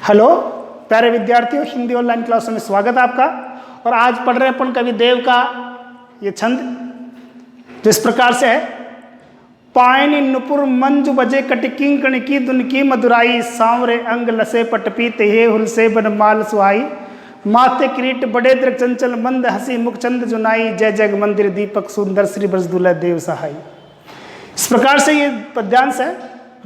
Hello प्यारे विद्यार्थियों, Hindi online class में स्वागत है आपका। और आज पढ़ रहे हैं अपन कवि देव का ये छंद, जो इस प्रकार से है। पायनी नुपुर मंजु बजे कटकिंग कणकी दुनकी मधुराई, सांवरे अंग लसे पटपी तेहे हुलसे बनमाल सुहाई, माथे किरीट बड़े दृक चंचल मंद हसी मुख चंद जुनाई, जय जग मंदिर दीपक सुंदर श्री ब्रजदुल्ला देव सहाई। इस प्रकार से ये पद्यांश है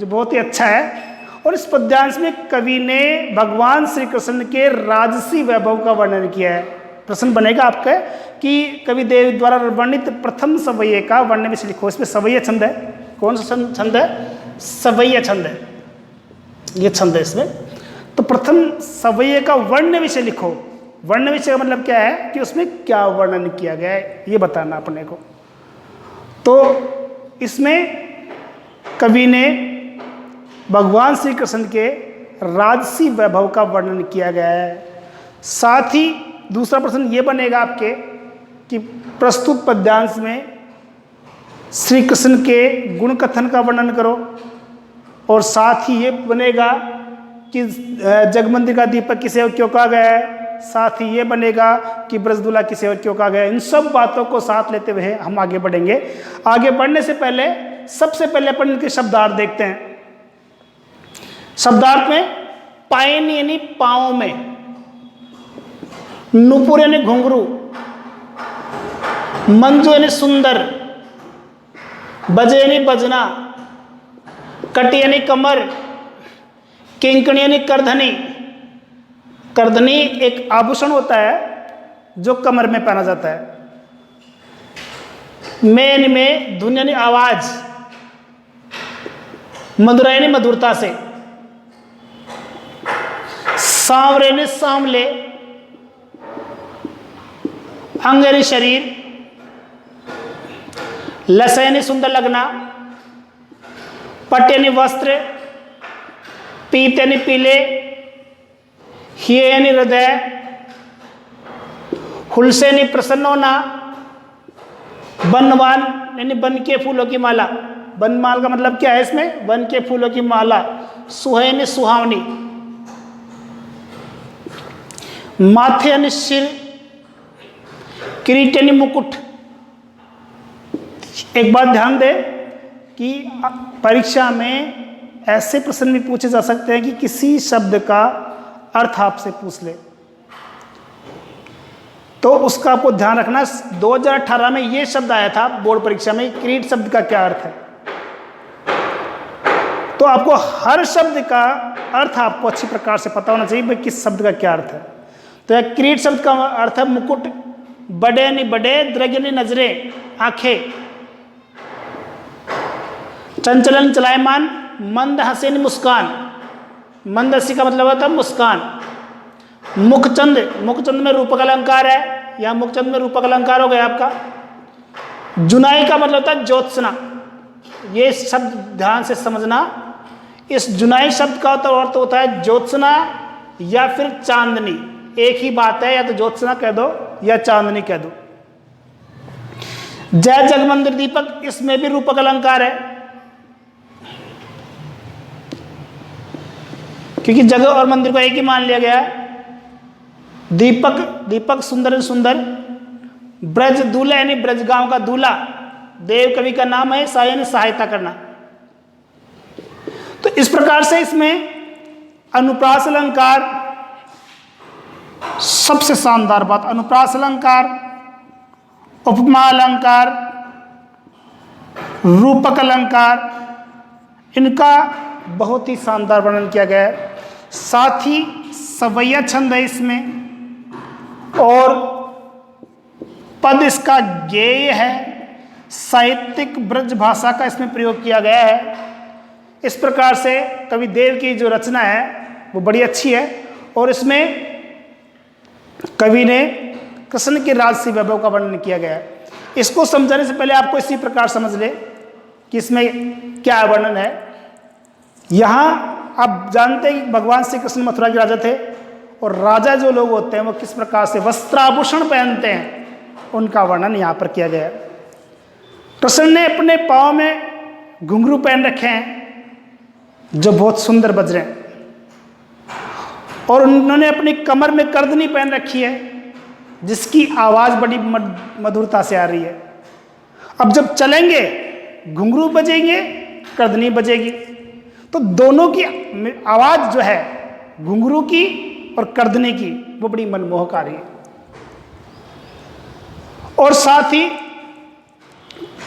जो बहुत ही अच्छा है। और इस पद्यांश में कवि ने भगवान श्री कृष्ण के राजसी वैभव का वर्णन किया है। प्रश्न बनेगा आपका कि कवि देव द्वारा वर्णित प्रथम सवैये का वर्णन विषय लिखो। इसमें सवैया छंद है। कौन सा छंद है? सवैया छंद है, ये छंद है इसमें। तो प्रथम सवैये का वर्ण विषय लिखो। वर्ण विषय का मतलब क्या है कि उसमें क्या वर्णन किया गया है, ये बताना अपने को। तो इसमें कवि ने भगवान श्री कृष्ण के राजसी वैभव का वर्णन किया गया है। साथ ही दूसरा प्रश्न ये बनेगा आपके कि प्रस्तुत पद्यांश में श्री कृष्ण के गुण कथन का वर्णन करो। और साथ ही ये बनेगा कि जगमंदिर का दीपक किसे और क्यों कहा गया है। साथ ही ये बनेगा कि ब्रजदुल्ला किसे और क्यों कहा गया है। इन सब बातों को साथ लेते हुए हम आगे बढ़ेंगे। आगे बढ़ने से पहले सबसे पहले अपन इनके शब्दार्थ देखते हैं। शब्दार्थ में पायन यानी पांव में, नुपुर यानी घुंघरू, मंजू यानी सुंदर, बजे यानी बजना, कटी यानी कमर, किंकणी यानी करधनी। करधनी एक आभूषण होता है जो कमर में पहना जाता है। में में धुन यानी आवाज, मधुरा यानी मधुरता से, सांवरे ने सांवले, अंग यानी शरीर, लस यानी सुंदर लगना, पट यानी वस्त्र, पीत यानी पीले, हिये यानी हृदय, हुलसे यानी प्रसन्न होना, बनवान यानी बन के फूलों की माला। बनमाल का मतलब क्या है इसमें? बन के फूलों की माला। सुहा यानी सुहावनी, माथे यानी सिर, किरीट यानी मुकुट। एक बात ध्यान दे कि परीक्षा में ऐसे प्रश्न भी पूछे जा सकते हैं कि किसी शब्द का अर्थ आपसे पूछ ले, तो उसका आपको ध्यान रखना। 2018 में यह शब्द आया था बोर्ड परीक्षा में, किरीट शब्द का क्या अर्थ है। तो आपको हर शब्द का अर्थ आपको अच्छी प्रकार से पता होना चाहिए भाई किस शब्द का क्या अर्थ है। तो यह किरीट शब्द का अर्थ है मुकुट, बड़े यानी बड़े, द्रग यानी नजरें, आंखें, चंचलन चलायमान, मंद हंसी यानी मुस्कान। मंद हंसी का मतलब होता है मुस्कान। मुखचंद, मुखचंद में रूपक अलंकार है, यहां मुखचंद में रूपक अलंकार हो गया आपका। जुनाई का मतलब होता है ज्योत्सना। ये शब्द ध्यान से समझना। इस जुनाई शब्द का अर्थ होता है ज्योत्सना या फिर चांदनी। एक ही बात है, या तो ज्योत्सना कह दो या चांदनी कह दो। जय जगमंदिर दीपक, इसमें भी रूपक अलंकार है, क्योंकि जगह और मंदिर को एक ही मान लिया गया है। दीपक, दीपक सुंदर सुंदर, ब्रज दूल्हा यानी ब्रज गांव का दूल्हा। देव कवि का नाम है, सहाय यानी सहायता करना। तो इस प्रकार से इसमें अनुप्रास अलंकार, सबसे शानदार बात, अनुप्रास अलंकार, उपमा अलंकार, रूपक अलंकार, इनका बहुत ही शानदार वर्णन किया गया है। साथ ही सवैया छंद है इसमें, और पद इसका गेय है, साहित्यिक ब्रज भाषा का इसमें प्रयोग किया गया है। इस प्रकार से कवि देव की जो रचना है वो बड़ी अच्छी है। और इसमें कवि ने कृष्ण के राजसी वैभव का वर्णन किया गया है। इसको समझाने से पहले आपको इसी प्रकार समझ ले कि इसमें क्या वर्णन है। यहां आप जानते हैं कि भगवान श्री कृष्ण मथुरा के राजा थे, और राजा जो लोग होते हैं वो किस प्रकार से वस्त्राभूषण पहनते हैं, उनका वर्णन यहां पर किया गया है। कृष्ण ने अपने पांव में घुंघरू पहन रखे हैं जो बहुत सुंदर बज रहे हैं। और उन्होंने अपनी कमर में कर्दनी पहन रखी है जिसकी आवाज बड़ी मधुरता से आ रही है। अब जब चलेंगे घुंघरू बजेंगे, कर्दनी बजेगी, तो दोनों की आवाज जो है घुंघरू की और कर्दनी की वो बड़ी मनमोहक आ रही है। और साथ ही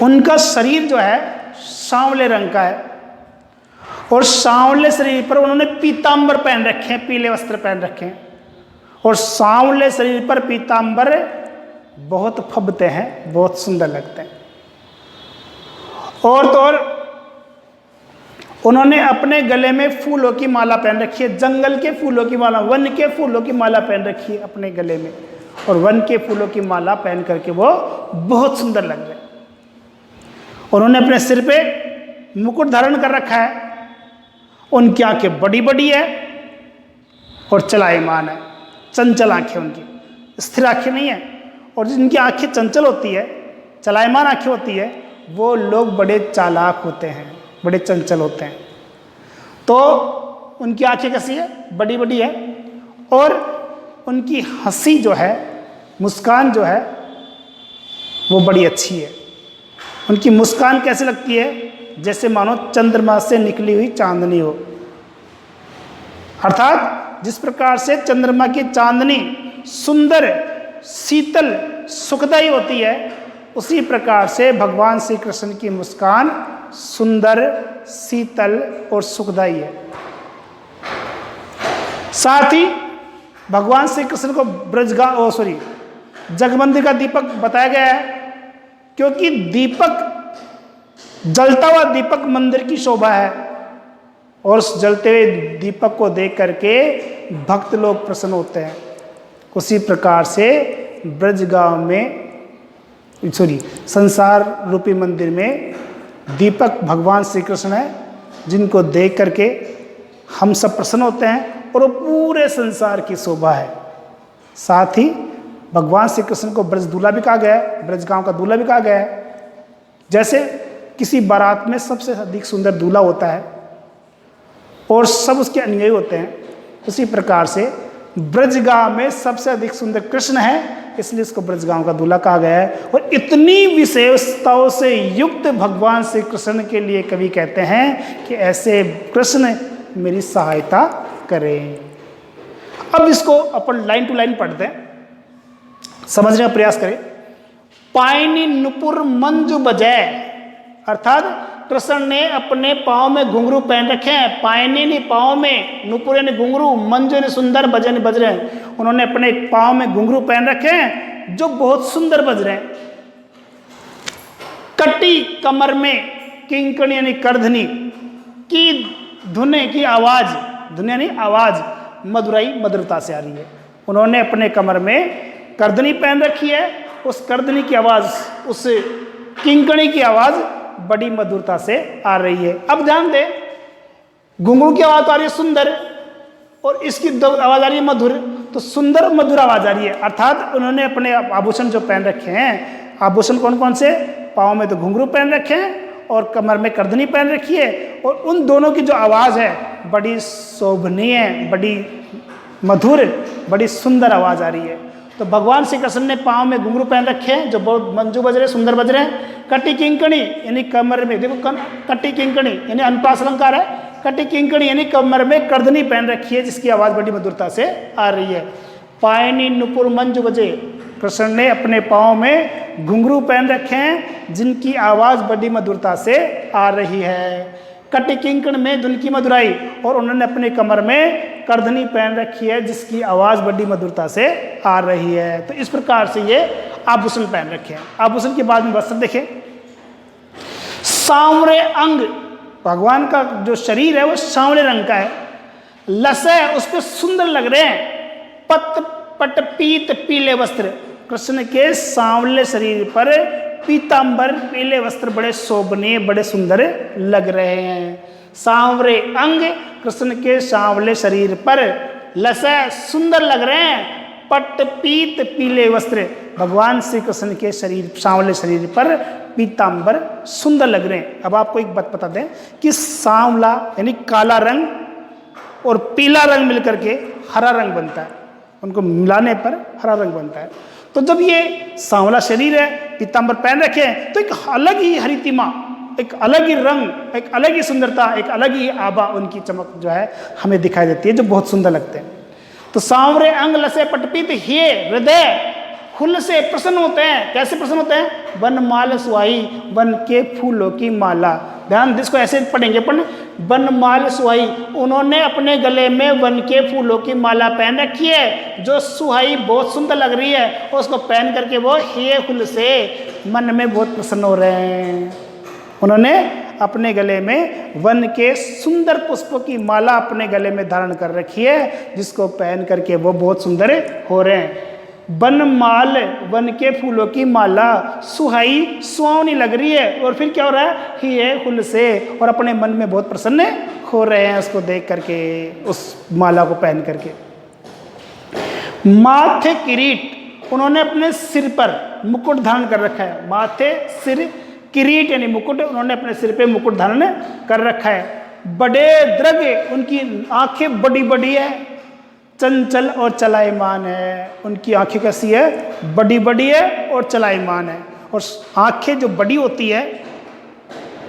उनका शरीर जो है सांवले रंग का है और सांवले शरीर पर उन्होंने पीतांबर पहन रखे हैं, पीले वस्त्र पहन रखे हैं। और सांवले शरीर पर पीतांबर बहुत फबते हैं, बहुत सुंदर लगते हैं। और तो और उन्होंने अपने गले में फूलों की माला पहन रखी है, जंगल के फूलों की माला, वन के फूलों की माला पहन रखी है अपने गले में। और वन के फूलों की माला पहन करके वो बहुत सुंदर लग रहे हैं। उन्होंने अपने सिर पे मुकुट धारण कर रखा है, उनकी आंखें बड़ी बड़ी है और चलायमान है, चंचल आंखें उनकी, स्थिर आंखें नहीं है। और जिनकी आंखें चंचल होती है, चलायमान आंखें होती है, वो लोग बड़े चालाक होते हैं, बड़े चंचल होते हैं। तो उनकी आंखें कैसी है? बड़ी बड़ी है। और उनकी हंसी जो है, मुस्कान जो है वो बड़ी अच्छी है। उनकी मुस्कान कैसे लगती है? जैसे मानो चंद्रमा से निकली हुई चांदनी हो। अर्थात जिस प्रकार से चंद्रमा की चांदनी सुंदर, शीतल, सुखदायी होती है, उसी प्रकार से भगवान श्री कृष्ण की मुस्कान सुंदर, शीतल और सुखदायी है। साथ ही भगवान श्री कृष्ण को जगमंदिर का दीपक बताया गया है, क्योंकि दीपक, जलता हुआ दीपक मंदिर की शोभा है। और उस जलते हुए दीपक को देख करके भक्त लोग प्रसन्न होते हैं। उसी प्रकार से ब्रजगांव में, संसार रूपी मंदिर में दीपक भगवान श्री कृष्ण है, जिनको देख करके हम सब प्रसन्न होते हैं और वो पूरे संसार की शोभा है। साथ ही भगवान श्री कृष्ण को ब्रज दूल्हा भी कहा गया है, ब्रजगांव का दूल्हा भी कहा गया है। जैसे किसी बारात में सबसे अधिक सुंदर दूल्हा होता है और सब उसके अनुयायी होते हैं, उसी प्रकार से ब्रजगांव में सबसे अधिक सुंदर कृष्ण है, इसलिए इसको ब्रजगांव का दूल्हा कहा गया है। और इतनी विशेषताओं से युक्त भगवान श्री कृष्ण के लिए कवि कहते हैं कि ऐसे कृष्ण मेरी सहायता करें। अब इसको अपन लाइन टू लाइन पढ़ते हैं, समझने का प्रयास करें। पायनी नुपुर मंजू बजय, अर्थात कृष्ण ने अपने पाँव में घुंघरू पहन रखे हैं। पायनी ने पाँव में, नुपुर ने घुंघरू, मंजू ने सुंदर, बजन बज रहे हैं। उन्होंने अपने पाँव में घुंघरू पहन रखे हैं जो बहुत सुंदर बज रहे हैं। कटी कमर में किंकणी यानी कर्धनी की धुने की आवाज, धुने यानी आवाज, मधुराई मधुरता से आ रही है। उन्होंने अपने कमर में कर्दनी पहन रखी है, उस कर्दनी की आवाज, उस किंकणी की आवाज बड़ी मधुरता से आ रही है। अब ध्यान दें, घुंघरू की आवाज आ रही है सुंदर और इसकी आवाज आ रही है मधुर, तो सुंदर मधुर आवाज आ रही है। अर्थात उन्होंने अपने आभूषण जो पहन रखे हैं, आभूषण कौन कौन से? पाँव में तो घुंघरू पहन रखे हैं और कमर में कर्दनी पहन रखी है, और उन दोनों की जो आवाज है बड़ी शोभनीय, बड़ी मधुर, बड़ी सुंदर आवाज आ रही है। तो भगवान श्री कृष्ण ने पाँव में घुंघरू पहन रखे हैं जो बहुत मंजू बज रहे, सुंदर बज रहे हैं। कटी किंकणी यानी कमर में, देखो कटी किंकणी यानी अनुप्रास अलंकार है, कटी किंकणी यानी कमर में कर्दनी पहन रखी है जिसकी आवाज बड़ी मधुरता से आ रही है। पायनी नुपुर मंजू बजे, कृष्ण ने अपने पाँव में घुंघरू पहन रखे हैं जिनकी आवाज बड़ी मधुरता से आ रही है। कटी किंकण में धुन की मधुराई, और उन्होंने अपने कमर में कर्दनी पहन रखी है जिसकी आवाज बड़ी मधुरता से आ रही है। तो इस प्रकार से ये आभूषण पहन रखे हैं। आभूषण के बाद में वस्त्र देखें, सांवरे अंग, भगवान का जो शरीर है वो सांवले रंग का है। लसय उस पर सुंदर लग रहे हैं। पत पट पीत पीले वस्त्र, कृष्ण के सांवले शरीर पर पीतांबर पीले वस्त्र बड़े शोभनीय, बड़े सुंदर लग रहे हैं। सांवरे अंग, कृष्ण के सांवले शरीर पर, लसय सुंदर लग रहे हैं। पट पीत पीले वस्त्र, भगवान श्री कृष्ण के शरीर, सांवले शरीर पर पीतांबर सुंदर लग रहे हैं। अब आपको एक बात बता दें कि सांवला यानी काला रंग और पीला रंग मिलकर के हरा रंग बनता है, उनको मिलाने पर हरा रंग बनता है। तो जब ये सांवला शरीर है, पीतांबर पहन रखे हैं, तो एक अलग ही हरितिमा, एक अलग ही रंग, एक अलग ही सुंदरता, एक अलग ही आभा, उनकी चमक जो है हमें दिखाई देती है, जो बहुत सुंदर लगते हैं। तो सांवरे अंग लसे पटपित हिये हृदय फूल से प्रसन्न होते हैं। कैसे प्रसन्न होते हैं? वन माल सुहाई, वन के फूलों की माला। ध्यान इसको ऐसे पढ़ेंगे अपन, वन माल सुहाई, उन्होंने अपने गले में वन के फूलों की माला पहन रखी है, जो सुहाई बहुत सुंदर लग रही है, और उसको पहन करके वो हिये फूल से मन में बहुत प्रसन्न हो रहे हैं। उन्होंने अपने गले में वन के सुंदर पुष्पों की माला अपने गले में धारण कर रखी है, जिसको पहन करके वो बहुत सुंदर हो रहे हैं। वन माल, वन के फूलों की माला सुहाई, सुहावनी लग रही है, और फिर क्या हो रहा है? हिये फूल से, और अपने मन में बहुत प्रसन्न हो रहे हैं उसको देख करके, उस माला को पहन करके। माथे किरीट, उन्होंने अपने सिर पर मुकुट धारण कर रखा है। माथे सिर किरीट यानी मुकुट, उन्होंने अपने सिर पे मुकुट धारण कर रखा है। बड़े दृढ़, उनकी आंखें बड़ी बड़ी है। चंचल और चलायमान है, उनकी आंखें कैसी है? बड़ी बड़ी है और चलायमान है। और आंखें जो बड़ी होती है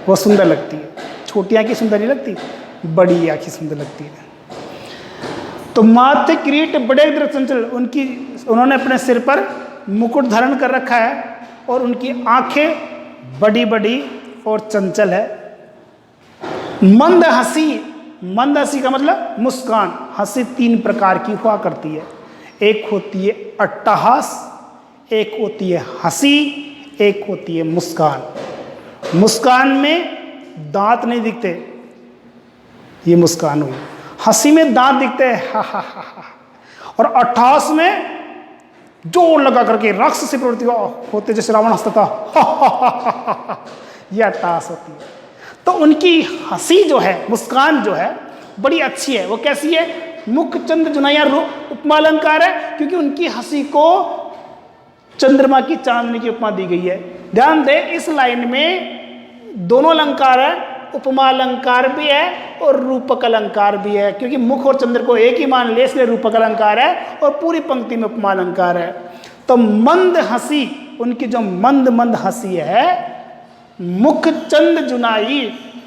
वो सुंदर लगती है, छोटी आंखें सुंदर नहीं लगती, बड़ी आंखें सुंदर लगती है। तो माथे किरीट बड़े दृढ़ चंचल, उनकी, उन्होंने अपने सिर पर मुकुट धारण कर रखा है, और उनकी आंखें बड़ी बड़ी और चंचल है। मंद हंसी, मंद हंसी का मतलब मुस्कान। हंसी तीन प्रकार की हुआ करती है, एक होती है अट्टहास, एक होती है हंसी, एक होती है मुस्कान। मुस्कान में दांत नहीं दिखते, ये मुस्कान हुई। हंसी में दांत दिखते हैं, हा हा हा हा। और अट्टहास में जोर लगा करके राक्षसी प्रवृत्ति होते, जैसे रावण हंसता था, हा हा हा हा हा, यह अट्टहास होती है। तो उनकी हंसी जो है, मुस्कान जो है, बड़ी अच्छी है। वो कैसी है? मुख चंद्र जुनाया रूप उपमा अलंकार है, क्योंकि उनकी हंसी को चंद्रमा की चांदनी की उपमा दी गई है। ध्यान दे, इस लाइन में दोनों अलंकार है, उपमा अलंकार भी है और रूपक अलंकार भी है, क्योंकि मुख और चंद्र को एक ही मान ले, इसलिए रूपक अलंकार है, और पूरी पंक्ति में उपमा अलंकार है। तो मंद हंसी, उनकी जो मंद मंद हंसी है, मुख चंद जुनाई,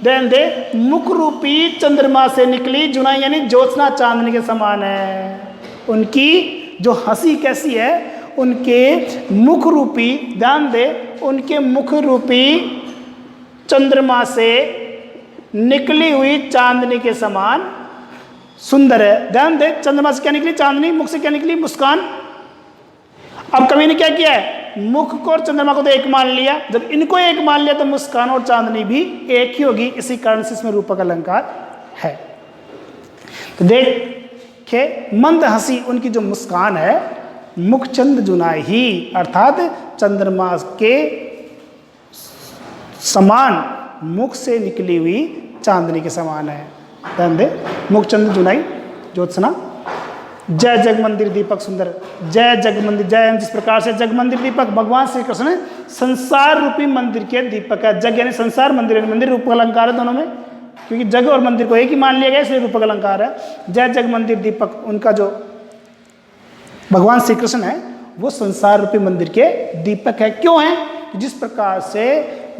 ध्यान दे, मुख रूपी चंद्रमा से निकली जुनाई यानी ज्योत्सना चांदनी के समान है। उनकी जो हंसी कैसी है? उनके मुख रूपी, ध्यान दे, उनके मुख रूपी चंद्रमा से निकली हुई चांदनी के समान सुंदर है। ध्यान दे, चंद्रमा से क्या निकली? चांदनी। मुख से क्या निकली? मुस्कान। अब कवि ने क्या किया है? मुख को और चंद्रमा को तो एक मान लिया, जब इनको एक मान लिया तो मुस्कान और चांदनी भी एक ही होगी, इसी कारण से इसमें रूपक अलंकार है। तो देखे, मंद हंसी, उनकी जो मुस्कान है, मुख चंद जुनाई ही, अर्थात चंद्रमा के समान मुख से निकली हुई चांदनी के समान है। ध्यान दे, मुख चंद जुनाई ज्योत्सना। जय जग मंदिर दीपक सुंदर, जय जग मंदिर, जय जिस प्रकार से जग मंदिर दीपक, भगवान श्री कृष्ण संसार रूपी मंदिर के दीपक है। जग यानी संसार, मंदिर यानी मंदिर, रूपक अलंकार है दोनों में, क्योंकि जग और मंदिर को एक ही मान लिया गया, इसलिए रूपक अलंकार है। जय जग मंदिर दीपक, उनका जो भगवान श्री कृष्ण है वो संसार रूपी मंदिर के दीपक है। क्यों है? जिस प्रकार से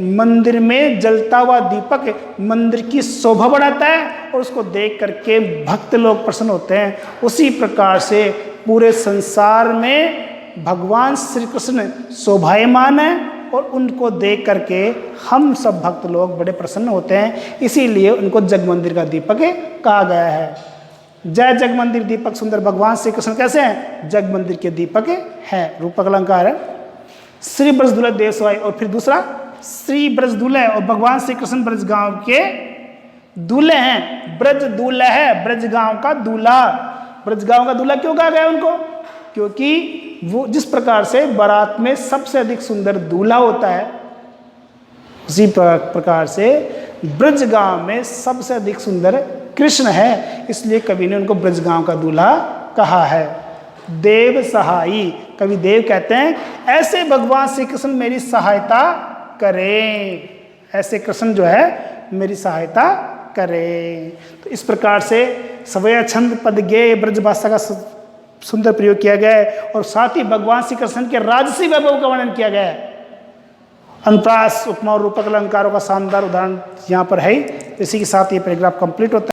मंदिर में जलता हुआ दीपक मंदिर की शोभा बढ़ाता है और उसको देख करके भक्त लोग प्रसन्न होते हैं, उसी प्रकार से पूरे संसार में भगवान श्री कृष्ण शोभायमान है और उनको देख करके हम सब भक्त लोग बड़े प्रसन्न होते हैं, इसीलिए उनको जग मंदिर का दीपक कहा गया है। जय जग मंदिर दीपक सुंदर, भगवान श्री कृष्ण कैसे हैं? जग मंदिर के दीपक है, रूपक अलंकार है। श्री ब्रज दूल्हे देव सवाई, और फिर दूसरा श्री ब्रज दूल्हे, और भगवान श्री कृष्ण ब्रज गांव के दूल्हे हैं। ब्रज दूल्हा है, ब्रज गांव का दूल्हा। ब्रज गांव का दूल्हा क्यों कहा गया उनको? क्योंकि वो जिस प्रकार से बारात में सबसे अधिक सुंदर दूल्हा होता है, उसी प्रकार से ब्रज गांव में सबसे अधिक सुंदर कृष्ण है, इसलिए कवि ने उनको ब्रज गांव का दूल्हा कहा है। देव सहाई, कवि देव कहते हैं ऐसे भगवान श्री कृष्ण मेरी सहायता करें, ऐसे कृष्ण जो है मेरी सहायता करें। तो इस प्रकार से सवया छंद पद गेय ब्रज भाषा का सुंदर प्रयोग किया गया है और साथ ही भगवान श्री कृष्ण के राजसी वैभव का वर्णन किया गया है। अनुप्रास उपमा और रूपक अलंकारों का शानदार उदाहरण यहाँ पर है। इसी के साथ ये पैराग्राफ कंप्लीट होता है।